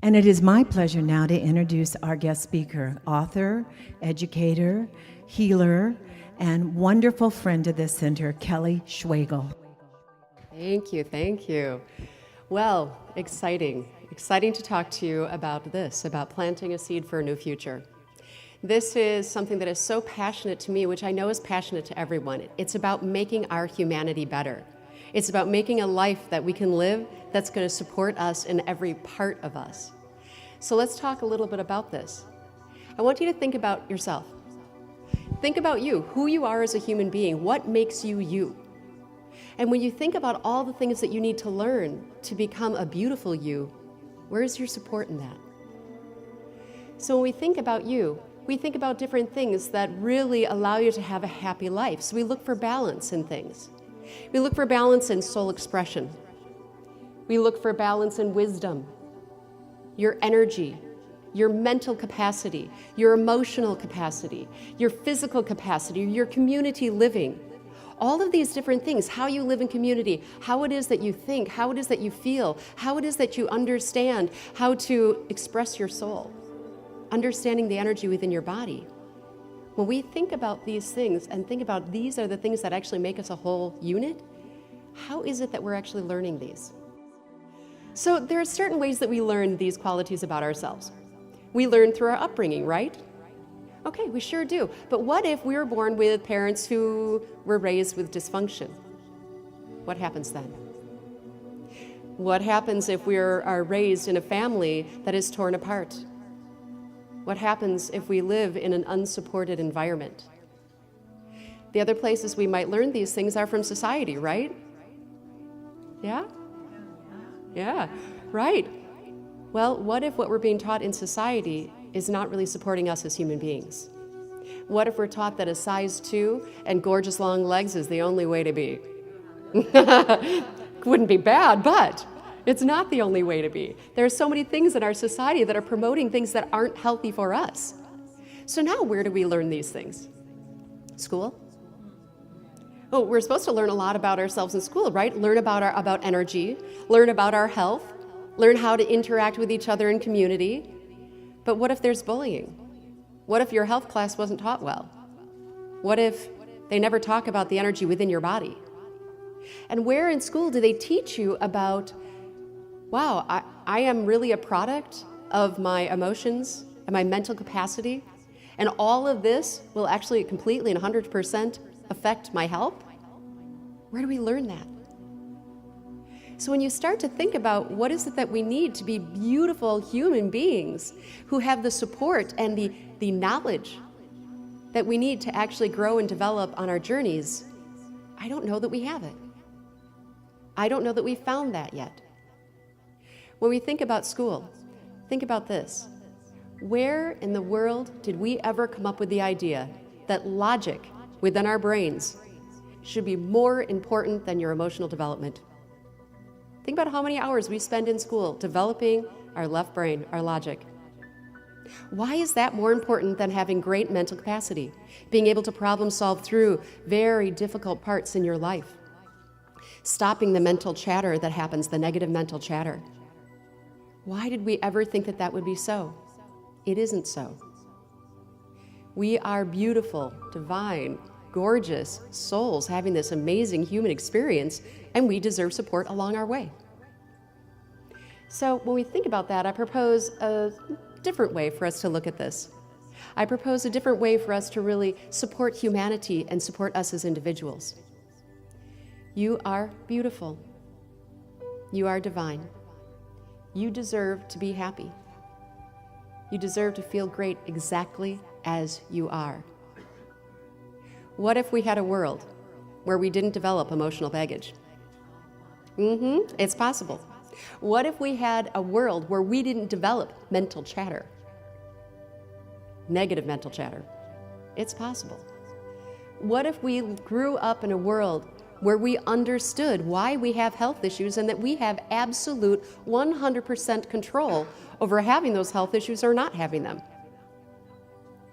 And it is my pleasure now to introduce our guest speaker, author, educator, healer, and wonderful friend of this center, Kelly Schwegel. Thank you, thank you. Well, exciting to talk to you about this, about planting a seed for a new future. This is something that is so passionate to me, which I know is passionate to everyone. It's about making our humanity better. It's about making a life that we can live that's going to support us in every part of us. So let's talk a little bit about this. I want you to think about yourself. Think about you, who you are as a human being, what makes you you. And when you think about all the things that you need to learn to become a beautiful you, where's your support in that? So when we think about you, we think about different things that really allow you to have a happy life. So we look for balance in things. We look for balance in soul expression. We look for balance in wisdom, your energy, your mental capacity, your emotional capacity, your physical capacity, your community living. All of these different things, how you live in community, how it is that you think, how it is that you feel, how it is that you understand how to express your soul, understanding the energy within your body. When we think about these things and think about these are the things that actually make us a whole unit, how is it that we're actually learning these? So there are certain ways that we learn these qualities about ourselves. We learn through our upbringing, right? Okay, we sure do. But what if we were born with parents who were raised with dysfunction? What happens then? What happens if we are raised in a family that is torn apart? What happens if we live in an unsupported environment? The other places we might learn these things are from society, right? Yeah? Yeah, right. Well, what if what we're being taught in society is not really supporting us as human beings? What if we're taught that a size 2 and gorgeous long legs is the only way to be? Wouldn't be bad, but it's not the only way to be. There are so many things in our society that are promoting things that aren't healthy for us. So now where do we learn these things? School? Oh, we're supposed to learn a lot about ourselves in school, right? Learn about energy, learn about our health, learn how to interact with each other in community. But what if there's bullying? What if your health class wasn't taught well? What if they never talk about the energy within your body? And where in school do they teach you about, wow, I am really a product of my emotions and my mental capacity, and all of this will actually completely and 100% affect my health? Where do we learn that? So when you start to think about what is it that we need to be beautiful human beings who have the support and the knowledge that we need to actually grow and develop on our journeys, I don't know that we have it. I don't know that we found that yet. When we think about school, think about this. Where in the world did we ever come up with the idea that logic within our brains should be more important than your emotional development? Think about how many hours we spend in school developing our left brain, our logic. Why is that more important than having great mental capacity, being able to problem solve through very difficult parts in your life, stopping the mental chatter that happens, the negative mental chatter? Why did we ever think that that would be so? It isn't so. We are beautiful, divine, gorgeous souls having this amazing human experience, and we deserve support along our way. So when we think about that, I propose a different way for us to look at this. I propose a different way for us to really support humanity and support us as individuals. You are beautiful. You are divine. You deserve to be happy. You deserve to feel great exactly as you are. What if we had a world where we didn't develop emotional baggage? It's possible. What if we had a world where we didn't develop mental chatter? Negative mental chatter. It's possible. What if we grew up in a world where we understood why we have health issues and that we have absolute 100% control over having those health issues or not having them?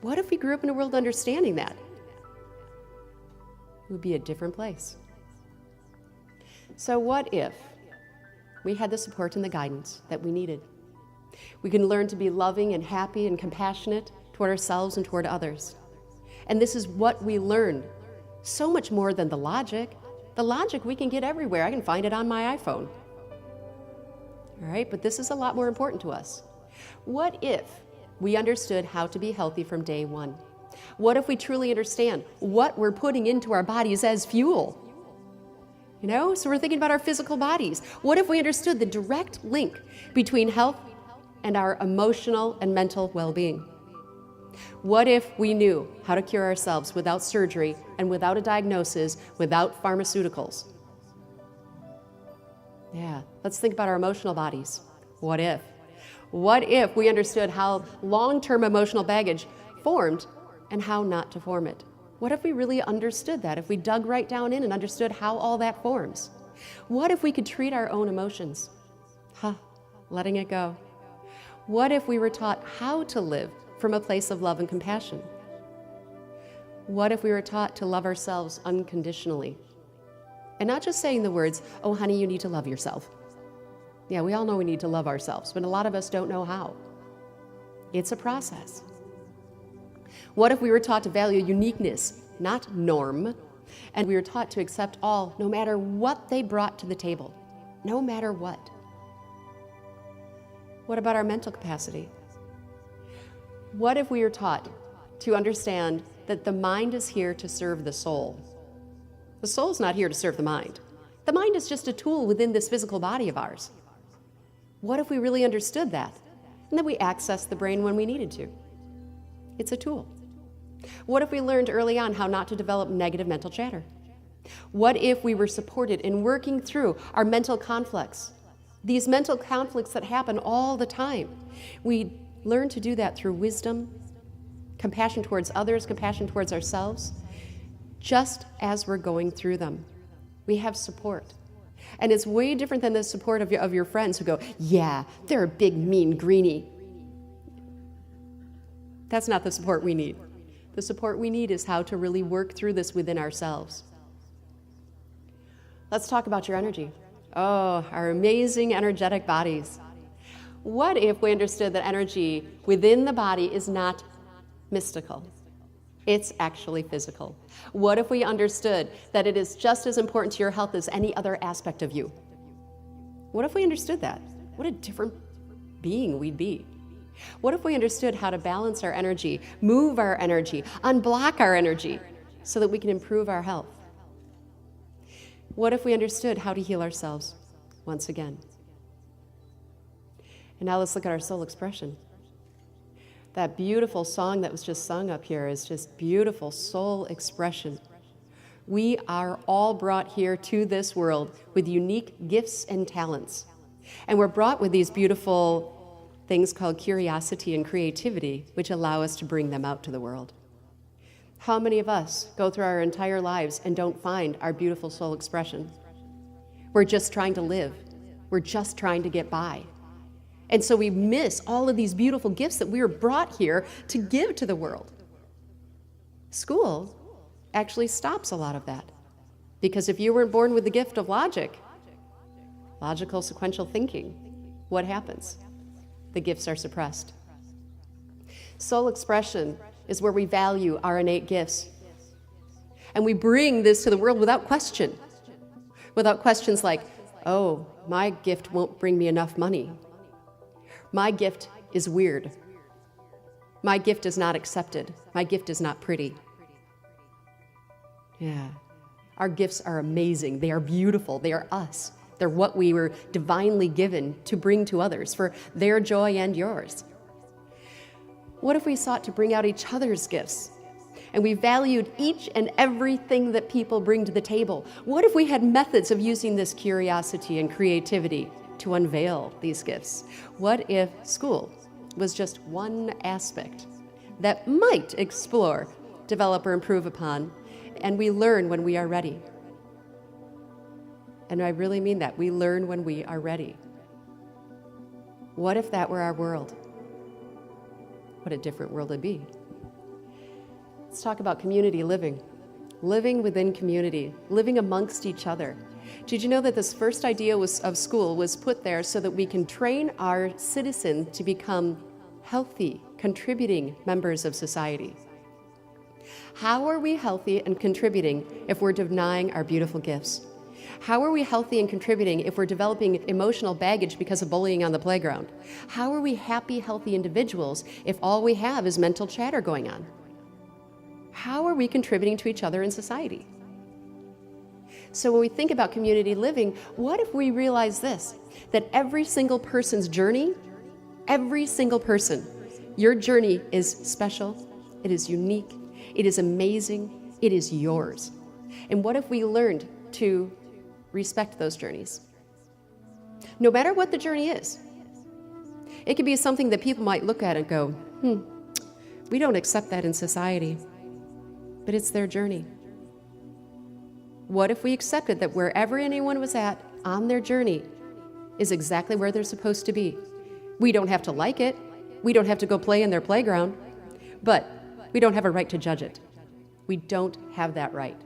What if we grew up in a world understanding that? It would be a different place. So what if we had the support and the guidance that we needed? We can learn to be loving and happy and compassionate toward ourselves and toward others. And this is what we learn, so much more than the logic. The logic we can get everywhere. I can find it on my iPhone. All right, but this is a lot more important to us. What if we understood how to be healthy from day one? What if we truly understand what we're putting into our bodies as fuel? You know, so we're thinking about our physical bodies. What if we understood the direct link between health and our emotional and mental well-being? What if we knew how to cure ourselves without surgery and without a diagnosis, without pharmaceuticals? Yeah, let's think about our emotional bodies. What if? What if we understood how long-term emotional baggage formed and how not to form it? What if we really understood that, if we dug right down in and understood how all that forms? What if we could treat our own emotions? Letting it go. What if we were taught how to live from a place of love and compassion? What if we were taught to love ourselves unconditionally? And not just saying the words, oh, honey, you need to love yourself. Yeah, we all know we need to love ourselves, but a lot of us don't know how. It's a process. What if we were taught to value uniqueness, not norm, and we were taught to accept all, no matter what they brought to the table, no matter what? What about our mental capacity? What if we were taught to understand that the mind is here to serve the soul? The soul's not here to serve the mind. The mind is just a tool within this physical body of ours. What if we really understood that? And then we accessed the brain when we needed to. It's a tool. What if we learned early on how not to develop negative mental chatter? What if we were supported in working through our mental conflicts? These mental conflicts that happen all the time. We learn to do that through wisdom, compassion towards others, compassion towards ourselves, just as we're going through them. We have support. And it's way different than the support of your friends who go, yeah, they're a big, mean greenie. That's not the support we need. The support we need is how to really work through this within ourselves. Let's talk about your energy. Oh, our amazing energetic bodies. What if we understood that energy within the body is not mystical? It's actually physical. What if we understood that it is just as important to your health as any other aspect of you? What if we understood that? What a different being we'd be. What if we understood how to balance our energy, move our energy, unblock our energy so that we can improve our health? What if we understood how to heal ourselves once again? And now let's look at our soul expression. That beautiful song that was just sung up here is just beautiful soul expression. We are all brought here to this world with unique gifts and talents. And we're brought with these beautiful things called curiosity and creativity, which allow us to bring them out to the world. How many of us go through our entire lives and don't find our beautiful soul expression? We're just trying to live. We're just trying to get by. And so we miss all of these beautiful gifts that we were brought here to give to the world. School actually stops a lot of that. Because if you weren't born with the gift of logic, logical sequential thinking, what happens? The gifts are suppressed. Soul expression is where we value our innate gifts. And we bring this to the world without question. Without questions like, oh, my gift won't bring me enough money. My gift is weird. My gift is not accepted. My gift is not pretty. Yeah. Our gifts are amazing. They are beautiful. They are us. They're what we were divinely given to bring to others for their joy and yours. What if we sought to bring out each other's gifts and we valued each and everything that people bring to the table? What if we had methods of using this curiosity and creativity to unveil these gifts? What if school was just one aspect that might explore, develop, or improve upon, and we learn when we are ready? And I really mean that. We learn when we are ready. What if that were our world? What a different world it'd be. Let's talk about community living. Living within community, living amongst each other. Did you know that this first idea of school was put there so that we can train our citizens to become healthy, contributing members of society? How are we healthy and contributing if we're denying our beautiful gifts? How are we healthy and contributing if we're developing emotional baggage because of bullying on the playground? How are we happy, healthy individuals if all we have is mental chatter going on? How are we contributing to each other in society? So when we think about community living, what if we realize this, that every single person's journey, every single person, your journey is special, it is unique, it is amazing, it is yours. And what if we learned to respect those journeys? No matter what the journey is. It could be something that people might look at and go, we don't accept that in society, but it's their journey. What if we accepted that wherever anyone was at on their journey is exactly where they're supposed to be? We don't have to like it. We don't have to go play in their playground, but we don't have a right to judge it. We don't have that right.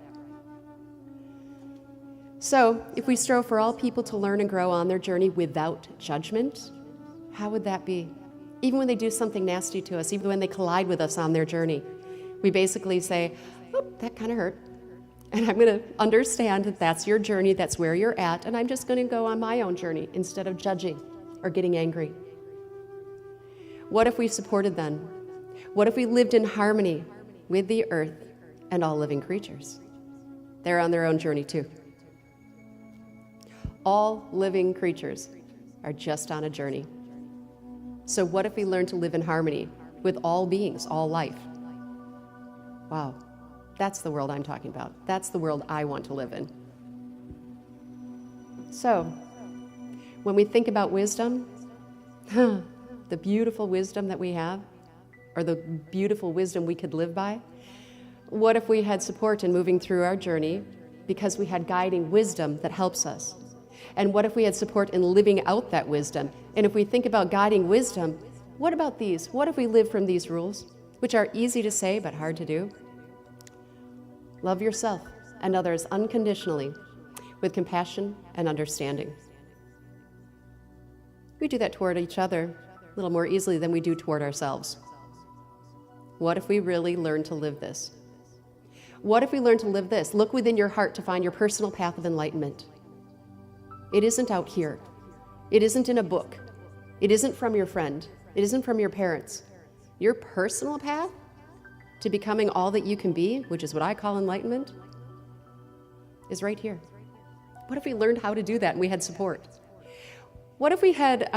So if we strove for all people to learn and grow on their journey without judgment, how would that be? Even when they do something nasty to us, even when they collide with us on their journey, we basically say, oh, that kind of hurt. And I'm going to understand that that's your journey, that's where you're at, and I'm just going to go on my own journey instead of judging or getting angry. What if we supported them? What if we lived in harmony with the earth and all living creatures? They're on their own journey too. All living creatures are just on a journey. So what if we learn to live in harmony with all beings, all life? Wow, that's the world I'm talking about. That's the world I want to live in. So, when we think about wisdom, the beautiful wisdom that we have, or the beautiful wisdom we could live by, what if we had support in moving through our journey because we had guiding wisdom that helps us? And what if we had support in living out that wisdom? And if we think about guiding wisdom, what about these? What if we live from these rules, which are easy to say but hard to do? Love yourself and others unconditionally with compassion and understanding. We do that toward each other a little more easily than we do toward ourselves. What if we really learn to live this? What if we learn to live this? Look within your heart to find your personal path of enlightenment. It isn't out here. It isn't in a book. It isn't from your friend. It isn't from your parents. Your personal path to becoming all that you can be, which is what I call enlightenment, is right here. What if we learned how to do that and we had support? What if we had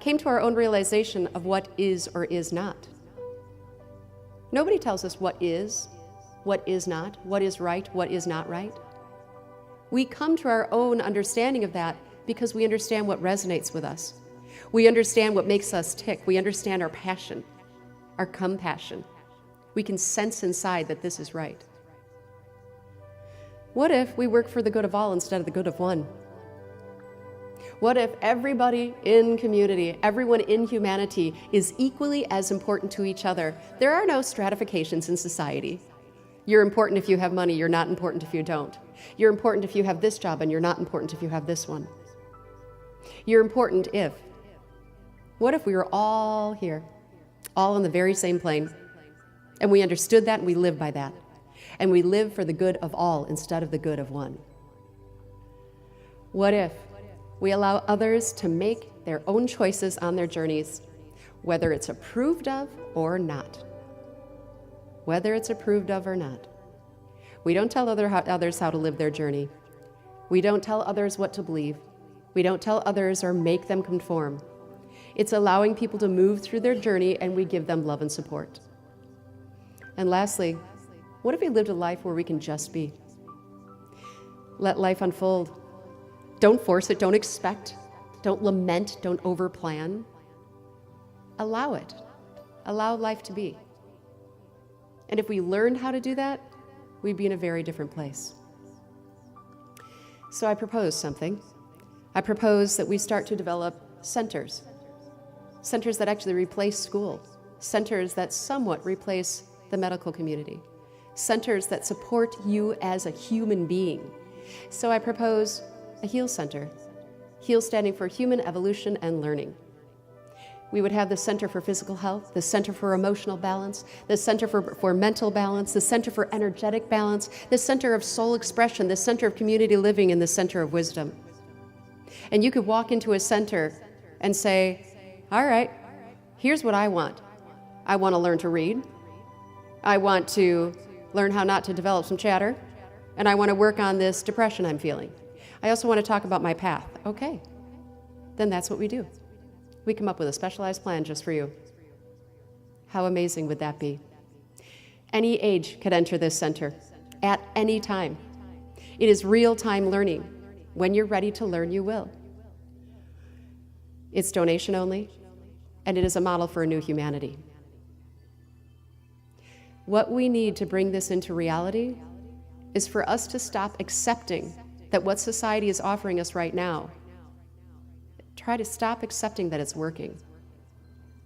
came to our own realization of what is or is not? Nobody tells us what is not, what is right, what is not right. We come to our own understanding of that because we understand what resonates with us. We understand what makes us tick. We understand our passion, our compassion. We can sense inside that this is right. What if we work for the good of all instead of the good of one? What if everybody in community, everyone in humanity is equally as important to each other? There are no stratifications in society. You're important if you have money, you're not important if you don't. You're important if you have this job and you're not important if you have this one. You're important if. What if we were all here, all on the very same plane, and we understood that and we live by that, and we live for the good of all instead of the good of one? What if we allow others to make their own choices on their journeys, whether it's approved of or not? Whether it's approved of or not. We don't tell others how to live their journey. We don't tell others what to believe. We don't tell others or make them conform. It's allowing people to move through their journey and we give them love and support. And lastly, what if we lived a life where we can just be? Let life unfold. Don't force it, don't expect, don't lament, don't overplan. Allow it. Allow life to be. And if we learned how to do that, we'd be in a very different place. So I propose something. I propose that we start to develop centers. Centers that actually replace school. Centers that somewhat replace the medical community. Centers that support you as a human being. So I propose a HEAL Center. HEAL standing for Human Evolution and Learning. We would have the Center for Physical Health, the Center for Emotional Balance, the Center for Mental Balance, the Center for Energetic Balance, the Center of Soul Expression, the Center of Community Living, and the Center of Wisdom. And you could walk into a center and say, all right, here's what I want. I want to learn to read. I want to learn how not to develop some chatter. And I want to work on this depression I'm feeling. I also want to talk about my path. Okay, then that's what we do. We come up with a specialized plan just for you. How amazing would that be? Any age could enter this center at any time. It is real-time learning. When you're ready to learn, you will. It's donation only, and it is a model for a new humanity. What we need to bring this into reality is for us to stop accepting that what society is offering us right now, try to stop accepting that it's working,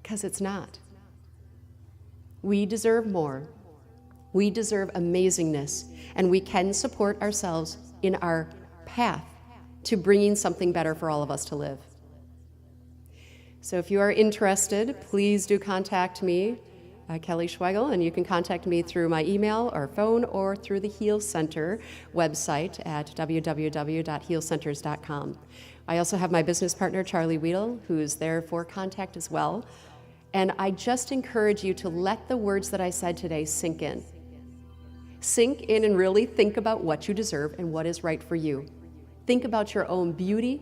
because it's not. We deserve more. We deserve amazingness, and we can support ourselves in our path to bringing something better for all of us to live. So if you are interested, please do contact me, Kelly Schwegel, and you can contact me through my email or phone or through the HEAL Center website at www.healcenters.com. I also have my business partner, Charlie Weedle, who's there for contact as well. And I just encourage you to let the words that I said today sink in. Sink in and really think about what you deserve and what is right for you. Think about your own beauty,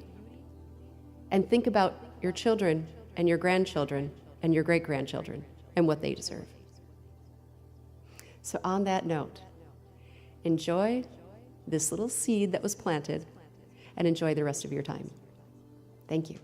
and think about your children and your grandchildren and your great-grandchildren and what they deserve. So on that note, enjoy this little seed that was planted and enjoy the rest of your time. Thank you.